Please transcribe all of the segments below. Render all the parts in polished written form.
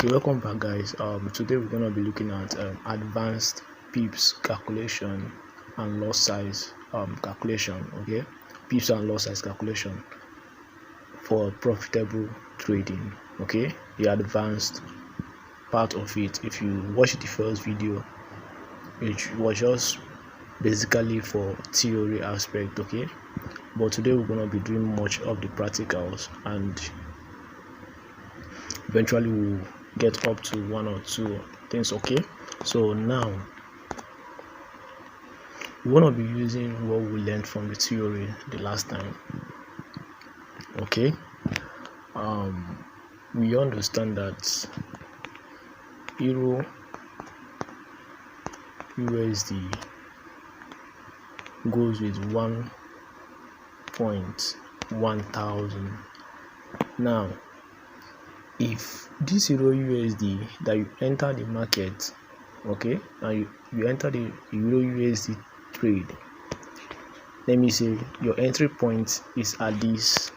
Okay, welcome back, guys. Today we're gonna be looking at advanced pips calculation and lot size calculation. Okay, pips and lot size calculation for profitable trading. Okay, the advanced part of it. If you watch the first video, it was just basically for theory aspect. Okay, but today we're gonna be doing much of the practicals, and eventually we'll get up to one or two things. Okay, so now we want to be using what we learned from the theory the last time. Okay, we understand that Euro USD goes with 1.1000. Now if this Euro USD that you enter the market, okay, and you enter the Euro USD trade, let me say your entry point is at this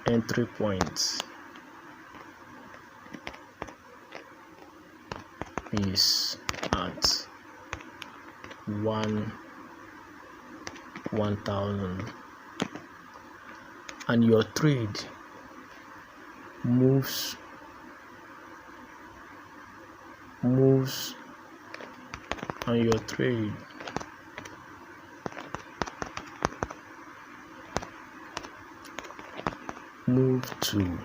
entry point is at 1000, and your trade moves and your trade move to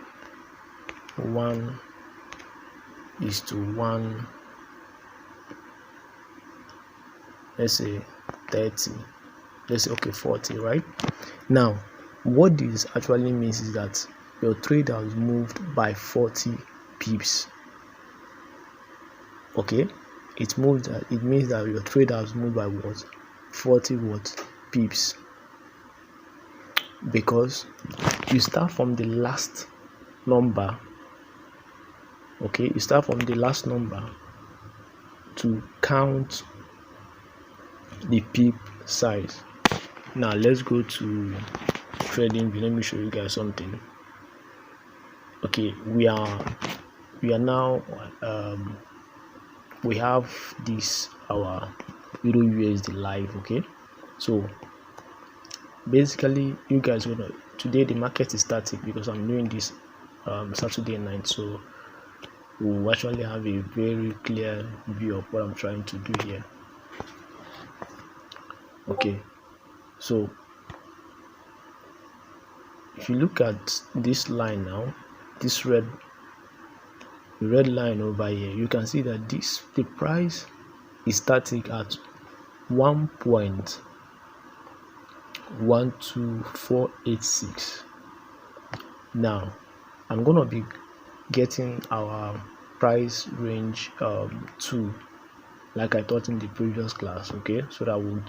1:1, let's say 30, let's say okay 40, right? Now what this actually means is that your trade has moved by 40 pips. Okay, it means that your trade has moved by what? 40 pips, because you start from the last number. Okay, you start from the last number to count the pip size. Now let's go to trading view. Let me show you guys something. Okay, we are now we have this our Euro USD live. Okay, so basically you guys gonna, today the market is static because I'm doing this Saturday night, so we'll actually have a very clear view of what I'm trying to do here. Okay, so if you look at this line now, this red line over here, you can see that the price is static at 1.12486. now I'm gonna be getting our price range 2, like I taught in the previous class. Okay, so that we'll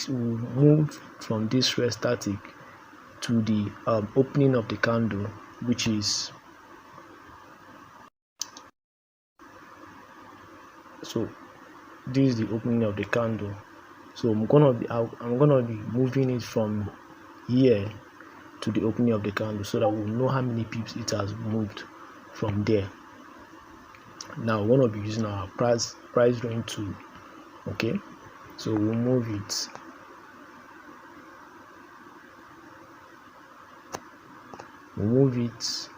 move from this red static to the opening of the candle, which is, so this is the opening of the candle. So I'm gonna be moving it from here to the opening of the candle, so that we'll know how many pips it has moved from there. Now we're gonna be using our price range 2. Okay, so we'll move it. We'll move it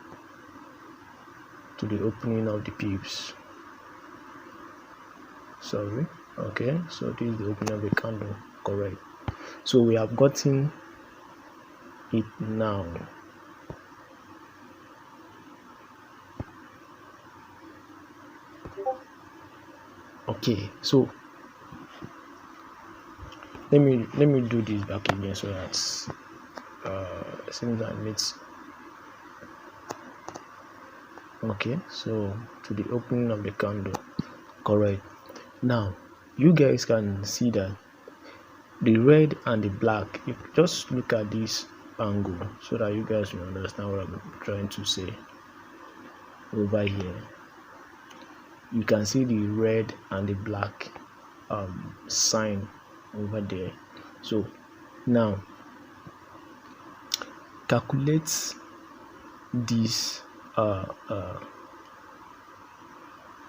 to the opening of the pips. Sorry. Okay, so this is the opening of the candle, correct? So we have gotten it now. Okay, so let me do this back again, so that since I meet. Okay, so to the opening of the candle, correct? Now you guys can see that the red and the black, you just look at this angle so that you guys will understand what I'm trying to say. Over here you can see the red and the black sign over there. So now calculate this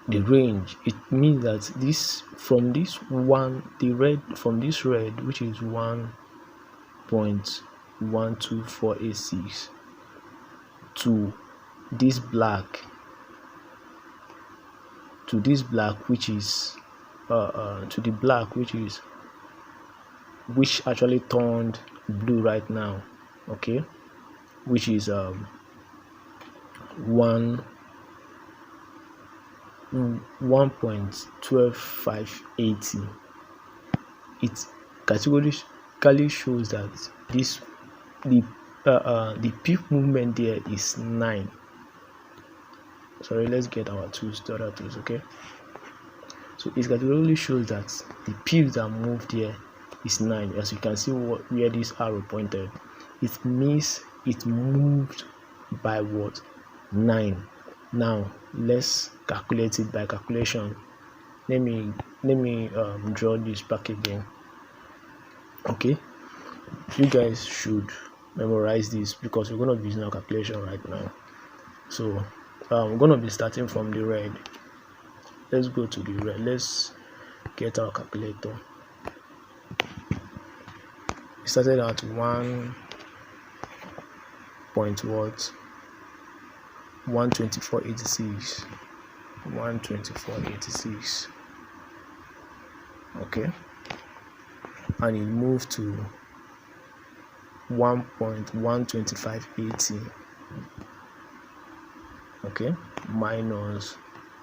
the range, it means that this from this one, the red, from this red, which is 1.12486, to this black, which is to the black, which actually turned blue right now, okay, which is 1.12580. It categorically shows that the peak movement there is 9. Sorry, let's get our tools, the other tools, okay. So it categorically shows that the peaks that moved here is 9. As you can see where this arrow pointed, it means it moved by what? 9. Now let's calculate it by calculation. Let me draw this back again. Okay, you guys should memorize this because we're going to be using our calculation right now. So we're going to be starting from the red. Let's go to the red. Let's get our calculator. We started at 1.2486. 124.86. Okay, and it moved to 1.12580. okay, minus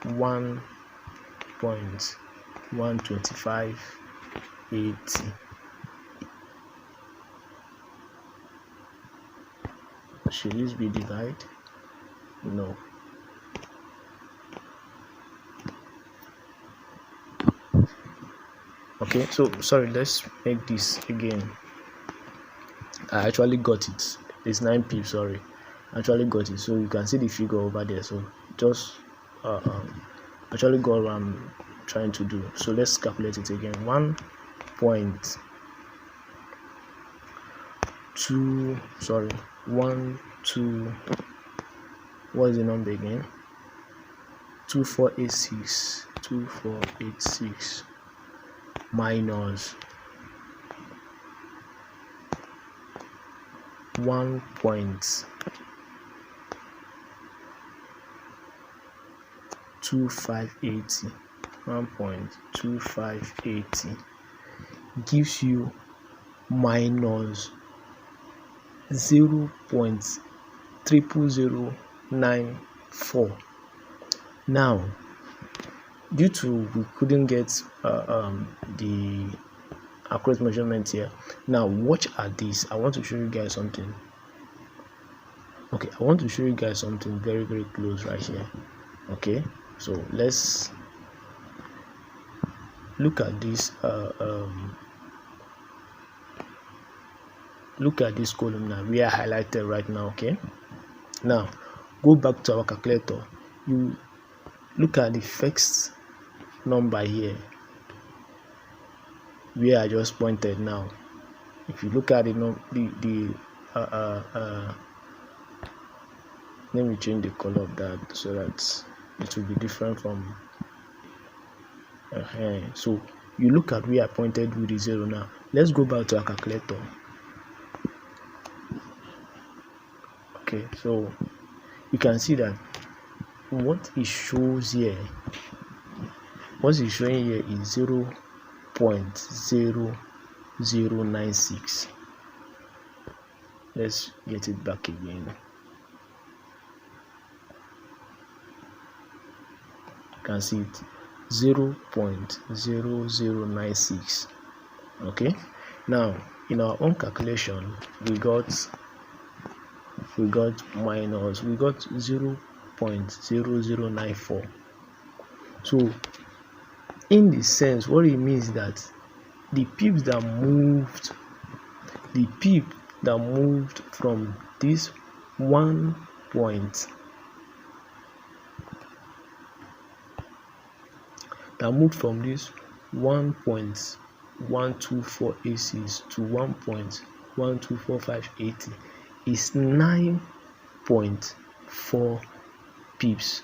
1.12580. Should this be divided? No. Okay, so sorry, let's make this again. I actually got it. It's 9 pips, sorry. I actually got it. So you can see the figure over there. So just actually got what I'm trying to do. So let's calculate it again. 1.2, what is the number again? 2486 minus 1.2580 gives you minus 0.00094. Now, due to we couldn't get the accurate measurement here, now watch at this. I want to show you guys something. Okay, I want to show you guys something very, very close right here. Okay, so let's look at this. Look at this column now. We are highlighted right now. Okay, now go back to our calculator. You look at the first number here where I just pointed. Now if you look at it, let me change the color of that so that it will be different from so you look at where I pointed with the 0. Now let's go back to our calculator. Okay, so you can see that what it shows here, what is showing here is 0.0096. Let's get it back again. You can see it, 0.0096. okay, now in our own calculation we got minus, we got 0.0094. so in this sense, what it means is that the pips that moved from this 1 point, that moved from this 1.12486 to 1.12458 is 9.0 4 pips.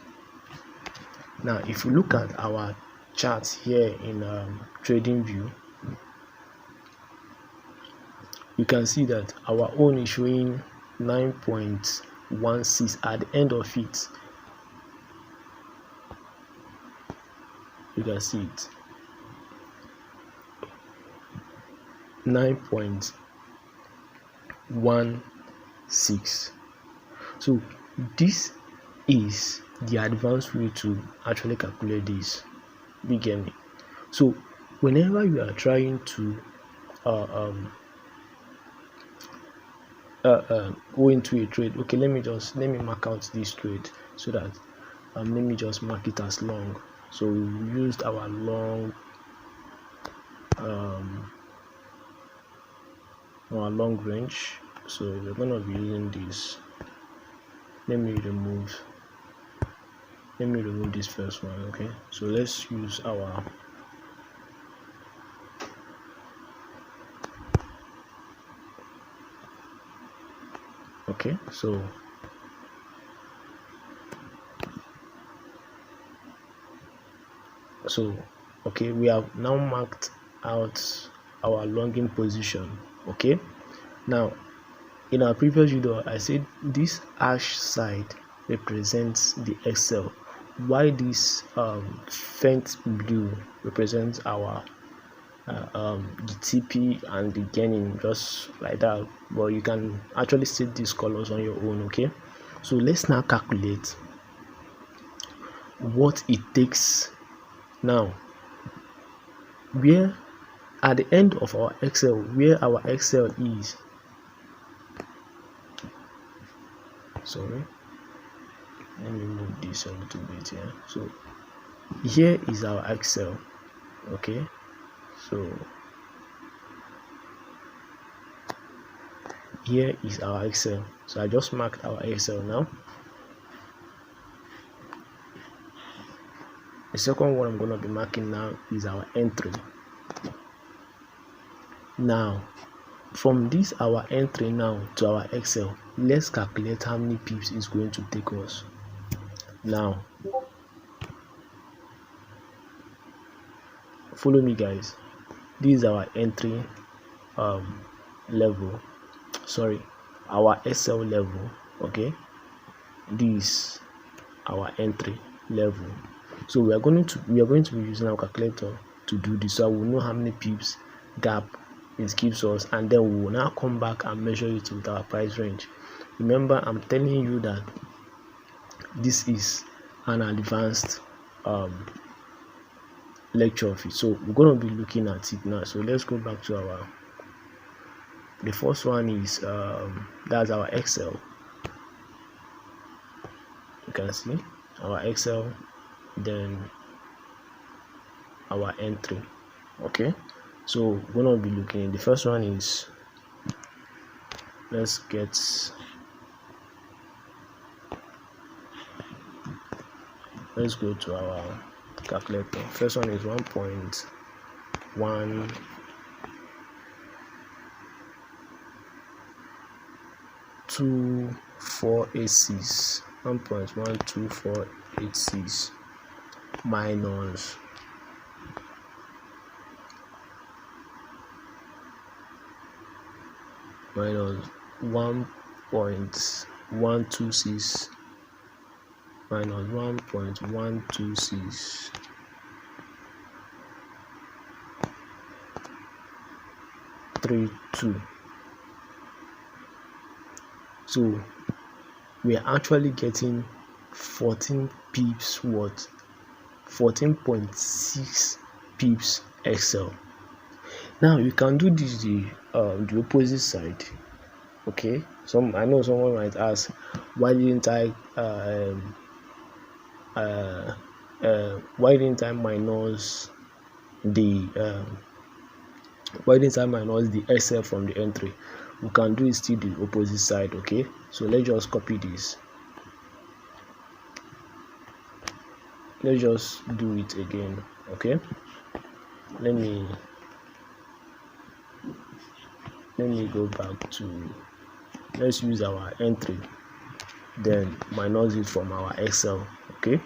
Now if you look at our chart here in trading view, you can see that our own is showing 9.16 at the end of it. You can see it, 9.16. So this is the advanced way to actually calculate this. You get me? So whenever you are trying to go into a trade, okay, let me mark out this trade so that let me just mark it as long. So we used our long range, so we're gonna be using this. Let me remove this first one. Okay, so let's use our okay, we have now marked out our longing position. Okay, now in our previous video I said this hash side represents the XL, while this faint blue represents our the TP and the gaining, just like that. But you can actually set these colors on your own. Okay, so let's now calculate what it takes now, where at the end of our XL, where our XL is. Sorry, let me move this a little bit here. So here is our XL. Okay, so here is our XL. So I just marked our XL now. The second one I'm going to be marking now is our entry. Now from this our entry now to our XL, let's calculate how many pips is going to take us. Now follow me guys, this is our entry level, sorry, our SL level. Okay, this our entry level. So we are going to be using our calculator to do this, so we'll know how many pips gap it gives us, and then we will now come back and measure it with our price range. Remember, I'm telling you that this is an advanced lecture of it, so we're going to be looking at it now. So let's go back to our, the first one is that's our XL. You can see our XL, then our entry. Okay, so we're going to be looking, the first one is, let's go to our calculator. First one is 1.12486, 1.12486 minus 1.126 minus 1.126 32. So we are actually getting 14 pips worth, 14.6 pips XL. Now you can do this the opposite side. Okay, I know someone might ask, why didn't I minus the XL from the entry? We can do it still the opposite side. Okay, so let's just copy this. Let's just do it again. Okay, let me go back to, let's use our entry. then minus it from our Excel. Okay,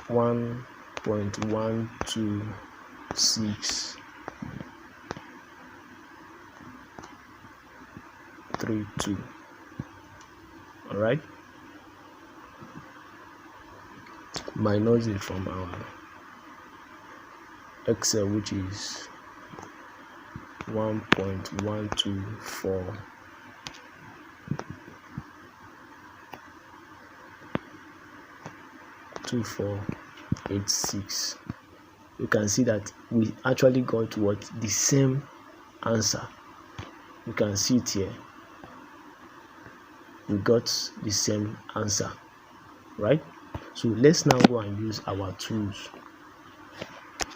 1.12632. All right, minus it from our Excel, which is 1.12486. You can see that we actually got what the same answer. You can see it here. We got the same answer, right? So let's now go and use our tools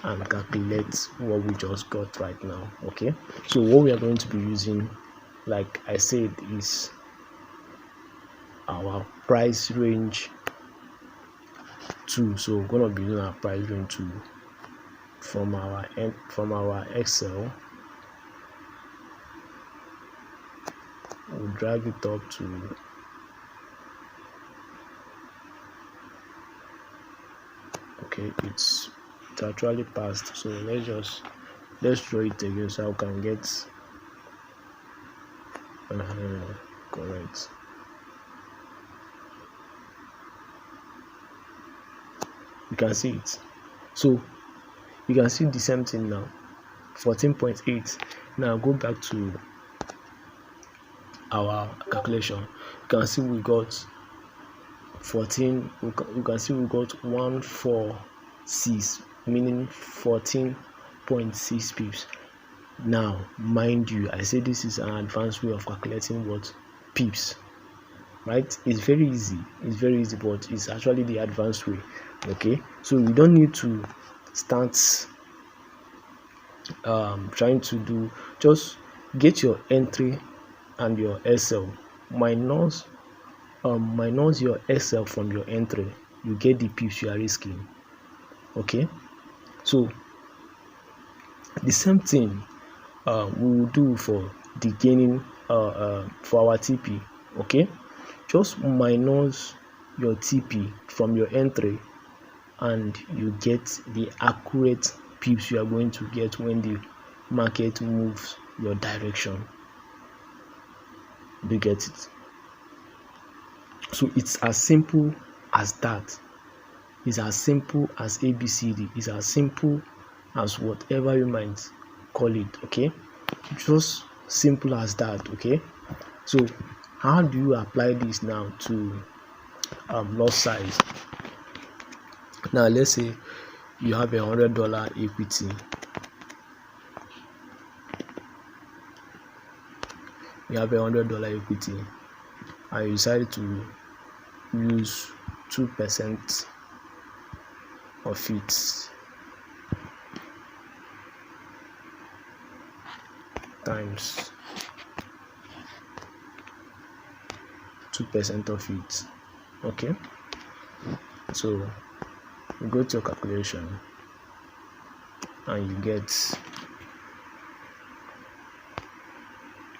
and calculate what we just got right now. Okay, so what we are going to be using, like I said, is our price range tool. So we're going to be using our price range tool from our Excel. We'll drag it up to it's actually passed, so let's draw it again so I can get correct. You can see it, so you can see the same thing now, 14.8. Now go back to our calculation. You can see we got 14. You can see we got 146, meaning 14.6 pips. Now mind you, I say this is an advanced way of calculating what pips, right? It's very easy, but it's actually the advanced way. Okay, so you don't need to start trying to do, just get your entry and your Excel, minus your Excel from your entry, you get the pips you are risking. Okay, so the same thing we will do for the gaining for our TP. Okay, just minus your TP from your entry and you get the accurate pips you are going to get when the market moves your direction. Do you get it? So it's as simple as that. It's as simple as ABCD. It's as simple as whatever you might call it. Okay, just simple as that. Okay, so how do you apply this now to lot size? Now let's say you have $100 equity. You have $100 equity and you decide to use 2% of it times 2% of it. Okay, so you go to your calculation and you get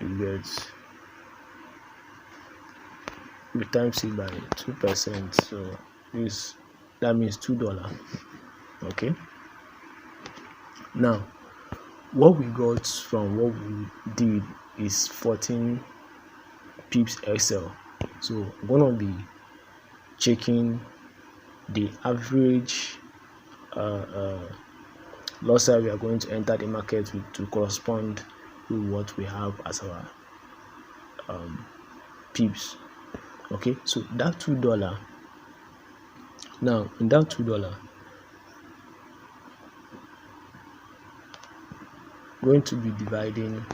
you times it by 2%, so that means $2. Okay, now what we got from what we did is 14 pips Excel. So I'm gonna be checking the average loss that we are going to enter the market with to correspond with what we have as our pips. Okay, so that $2, now in that $2, going to be dividing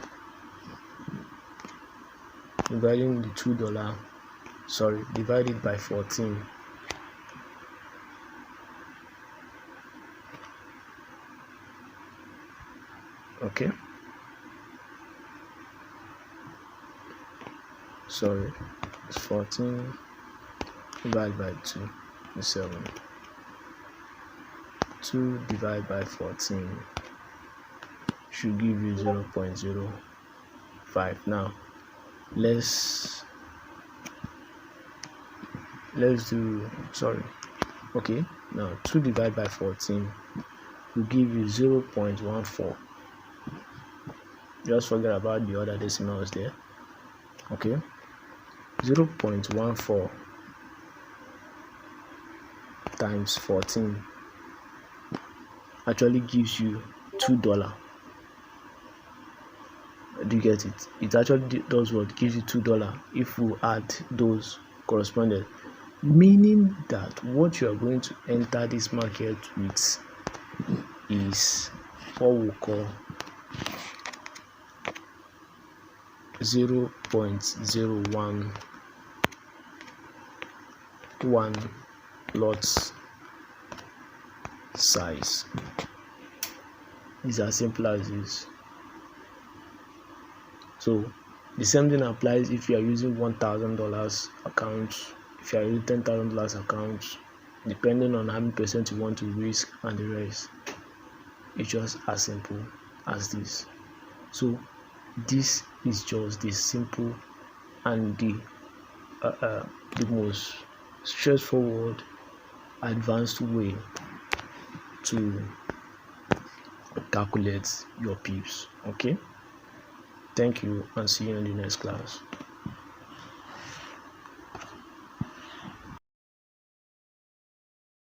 the $2, divided by 14. Okay, it's 14 divided by 2 is 7. 2 divided by 14 should give you 0.05. Now let's let's do, sorry, okay, now 2 divided by 14 will give you 0.14. Just forget about the other decimals there. Okay, 0.14 times 14 actually gives you $2. Do you get it? It actually does what? Gives you $2 if we add those corresponded, meaning that what you are going to enter this market with is what we call 0.011 lots size. It's as simple as this. So the same thing applies if you are using $1,000 account, if you are using $10,000 account, depending on how many percent you want to risk and the rest. It's just as simple as this. So this is just the simple and the most straightforward, advanced way to calculate your pips. Okay, thank you and see you in the next class.